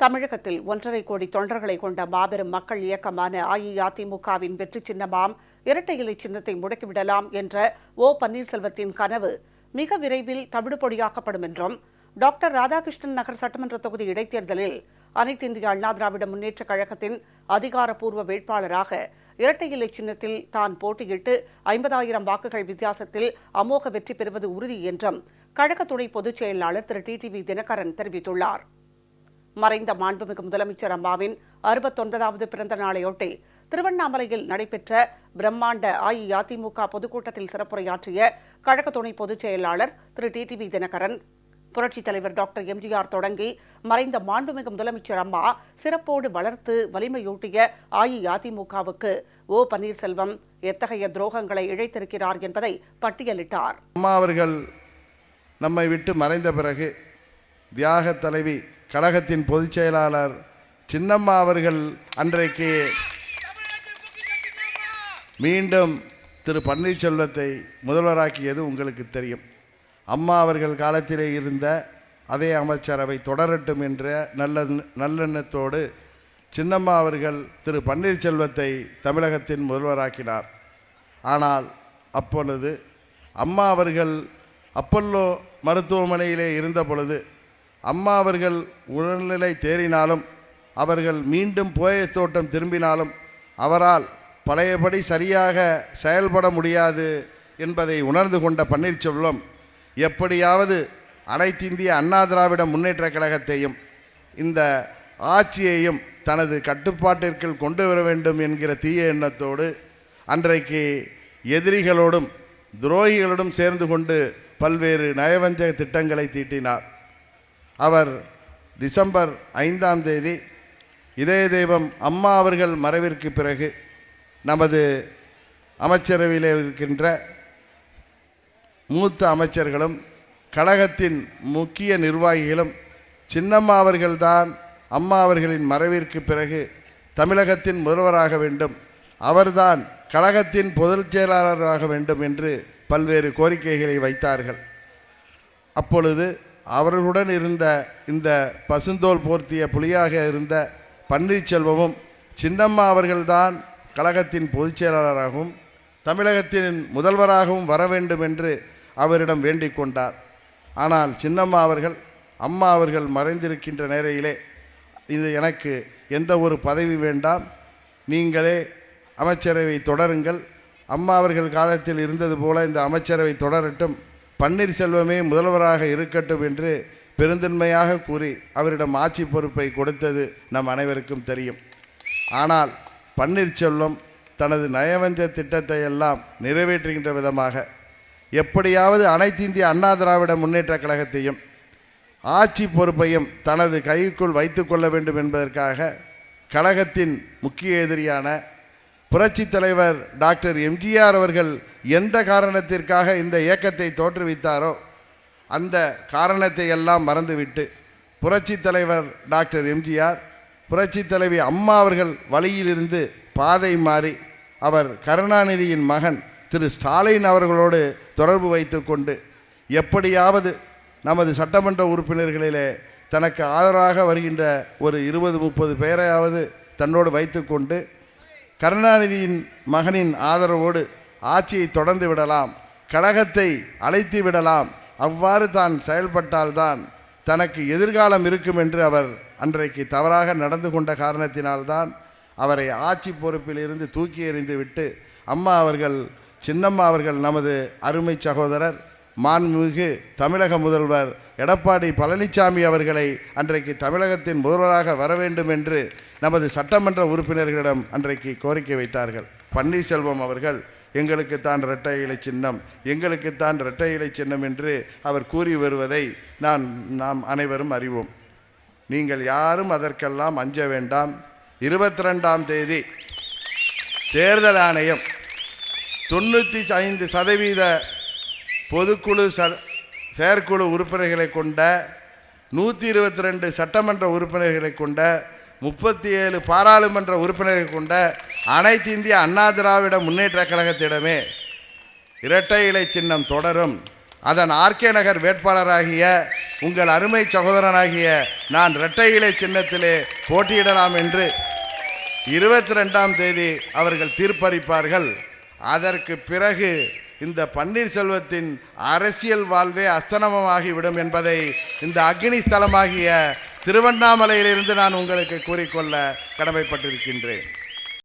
தமிழகத்தில் 1.5 கோடி தொண்டர்களை கொண்ட மாபெரும் மக்கள் இயக்கமான அஇஅதிமுகவின் வெற்றி சின்னமாம் இரட்டை இலை சின்னத்தை முடக்கிவிடலாம் என்ற ஓ பன்னீர்செல்வத்தின் கனவு மிக விரைவில் தவிடுபொடியாக்கப்படும் என்றும், டாக்டர் ராதாகிருஷ்ணன் நகர் சட்டமன்ற தொகுதி இடைத்தேர்தலில் அனைத்து இந்திய அண்ணா திராவிட முன்னேற்றக் கழகத்தின் அதிகாரப்பூர்வ வேட்பாளராக இரட்டை இலை சின்னத்தில் தான் போட்டியிட்டு 50,000 வாக்குகள் வித்தியாசத்தில் அமோக வெற்றி பெறுவது உறுதி என்றும் கழக துணை பொதுச் செயலாளர் திரு டிடிவி தினகரன் தெரிவித்துள்ளார். மறைந்த மாண்புமிகு முதலமைச்சர் அம்மாவின் 69வது பிறந்த நாளையொட்டி திருவண்ணாமலையில் நடைபெற்ற பிரம்மாண்ட அஇஅதிமுக பொதுக்கூட்டத்தில் சிறப்புரையாற்றிய கழக துணை பொதுச் செயலாளர் திரு டிடிவி தினகரன், புரட்சித் தலைவர் டாக்டர் எம்ஜிஆர் தொடங்கி மறைந்த மாண்புமிகு முதலமைச்சர் அம்மா சிறப்போடு வளர்த்து வலிமையூட்டிய அஇஅதிமுகவுக்கு ஓ பன்னீர்செல்வம் எத்தகைய துரோகங்களை இழைத்திருக்கிறார் என்பதை பட்டியலிட்டார். அம்மா அவர்கள் நம்மை விட்டு மறைந்த பிறகு தியாக தலைவி கழகத்தின் பொதுச் செயலாளர் சின்னம்மா அவர்கள் அன்றைக்கு மீண்டும் திரு பன்னீர்செல்வத்தை முதல்வராக்கியது உங்களுக்கு தெரியும். அம்மா அவர்கள் காலத்திலே இருந்த அதே அமைச்சரவை தொடரட்டும் என்ற நல்லெண்ணத்தோடு சின்னம்மா அவர்கள் திரு பன்னீர்செல்வத்தை தமிழகத்தின் முதல்வராக்கினார். ஆனால் அப்பொழுது அம்மா அவர்கள் அப்பல்லோ மருத்துவமனையிலே இருந்த பொழுது அம்மா அவர்கள் உடல்நிலை தேறினாலும், அவர்கள் மீண்டும் போயஸ் தோட்டம் திரும்பினாலும் அவரால் பழையபடி சரியாக செயல்பட முடியாது என்பதை உணர்ந்து கொண்ட பன்னீர்செல்வம் எப்படியாவது அனைத்து இந்திய அண்ணா திராவிட முன்னேற்றக் கழகத்தையும் இந்த ஆட்சியையும் தனது கட்டுப்பாட்டிற்குள் கொண்டு வர வேண்டும் என்கிற தீய எண்ணத்தோடு அன்றைக்கு எதிரிகளோடும் துரோகிகளோடும் சேர்ந்து கொண்டு பல்வேறு நயவஞ்சக திட்டங்களை தீட்டினார். அவர் டிசம்பர் 5ஆம் தேதி இதய தெய்வம் அம்மா அவர்கள் மறைவிற்கு பிறகு நமது அமைச்சரவையில் இருக்கின்ற மூத்த அமைச்சர்களும் கழகத்தின் முக்கிய நிர்வாகிகளும் சின்னம்மா அவர்கள்தான் அம்மா அவர்களின் மறைவிற்கு பிறகு தமிழகத்தின் முதல்வராக வேண்டும், அவர்தான் கழகத்தின் பொதுச் செயலாளராக வேண்டும் என்று பல்வேறு கோரிக்கைகளை வைத்தார்கள். அப்பொழுது அவர்களுடன் இருந்த இந்த பசுந்தோல் போர்த்திய புலியாக இருந்த பன்னீர்செல்வமும் சின்னம்மா அவர்கள்தான் கழகத்தின் பொதுச் செயலாளராகவும் தமிழகத்தின் முதல்வராகவும் வர வேண்டும் என்று அவரிடம் வேண்டிக் கொண்டார். ஆனால் சின்னம்மா அவர்கள் அம்மா அவர்கள் மறைந்திருக்கின்ற நேரையிலே இது எனக்கு எந்த ஒரு பதவி வேண்டாம், நீங்களே அமைச்சரவை தொடருங்கள், அம்மா அவர்கள் காலத்தில் இருந்தது போல இந்த அமைச்சரவை தொடரட்டும், பன்னீர்செல்வமே முதல்வராக இருக்கட்டும் என்று பெருந்தன்மையாக கூறி அவரிடம் ஆட்சி பொறுப்பை கொடுத்தது நம் அனைவருக்கும் தெரியும். ஆனால் பன்னீர்செல்வம் தனது நயவஞ்ச திட்டத்தை எல்லாம் நிறைவேற்றுகின்ற விதமாக எப்படியாவது அனைத்து இந்திய அண்ணா திராவிட முன்னேற்றக் கழகத்தையும் ஆட்சி பொறுப்பையும் தனது கைக்குள் வைத்து கொள்ள வேண்டும் என்பதற்காக கழகத்தின் முக்கிய எதிரியான புரட்சித் தலைவர் டாக்டர் எம்ஜிஆர் அவர்கள் எந்த காரணத்திற்காக இந்த இயக்கத்தை தோற்றுவித்தாரோ அந்த காரணத்தை எல்லாம் மறந்துவிட்டு புரட்சித் தலைவர் டாக்டர் எம்ஜிஆர், புரட்சித் தலைவி அம்மா அவர்கள் வழியிலிருந்து பாதை மாறி அவர் கருணாநிதியின் மகன் திரு ஸ்டாலின் அவர்களோடு தொடர்பு வைத்து கொண்டு எப்படியாவது நமது சட்டமன்ற உறுப்பினர்களிலே தனக்கு ஆதரவாக வருகின்ற ஒரு 20-30 பேரையாவது தன்னோடு வைத்து கொண்டு கருணாநிதியின் மகனின் ஆதரவோடு ஆட்சியை தொடர்ந்து விடலாம், கழகத்தை அழைத்து விடலாம், அவ்வாறு தான் செயல்பட்டால்தான் தனக்கு எதிர்காலம் இருக்கும் என்று அவர் அன்றைக்கு தவறாக நடந்து கொண்ட காரணத்தினால்தான் அவரை ஆட்சி பொறுப்பில் இருந்து தூக்கி எறிந்து விட்டு அம்மா அவர்கள் சின்னம்மா அவர்கள் நமது அருமை சகோதரர் மாண்புமிகு தமிழக முதல்வர் எடப்பாடி பழனிசாமி அவர்களை அன்றைக்கு தமிழகத்தின் முதல்வராக வர வேண்டும் என்று நமது சட்டமன்ற உறுப்பினர்களிடம் அன்றைக்கு கோரிக்கை வைத்தார்கள். பன்னீர்செல்வம் அவர்கள் எங்களுக்குத்தான் இரட்டை இலை சின்னம், எங்களுக்குத்தான் இரட்டை இலை சின்னம் என்று அவர் கூறி வருவதை நாம் அனைவரும் அறிவோம். நீங்கள் யாரும் அதற்கெல்லாம் அஞ்ச வேண்டாம். 22ஆம் தேதி தேர்தல் ஆணையம் 95% பொதுக்குழு செயற்குழு உறுப்பினர்களை கொண்ட 122 சட்டமன்ற உறுப்பினர்களை கொண்ட 37 பாராளுமன்ற உறுப்பினர்கள் கொண்ட அனைத்து இந்திய அண்ணா திராவிட முன்னேற்றக் கழகத்திடமே இரட்டை இலை சின்னம் தொடரும், அதன் ஆர்கே நகர் வேட்பாளராகிய உங்கள் அருமை சகோதரனாகிய நான் இரட்டை இலை சின்னத்திலே போட்டியிடலாம் என்று 22ஆம் தேதி அவர்கள் தீர்ப்பளிப்பார்கள். அதற்கு பிறகு இந்த பன்னீர்செல்வத்தின் அரசியல் வாழ்வே அஸ்தமனமாகிவிடும் என்பதை இந்த அக்னி ஸ்தலமாகிய திருவண்ணாமலையிலிருந்து நான் உங்களுக்கு கூறிக்கொள்ள கடமைப்பட்டிருக்கின்றேன்.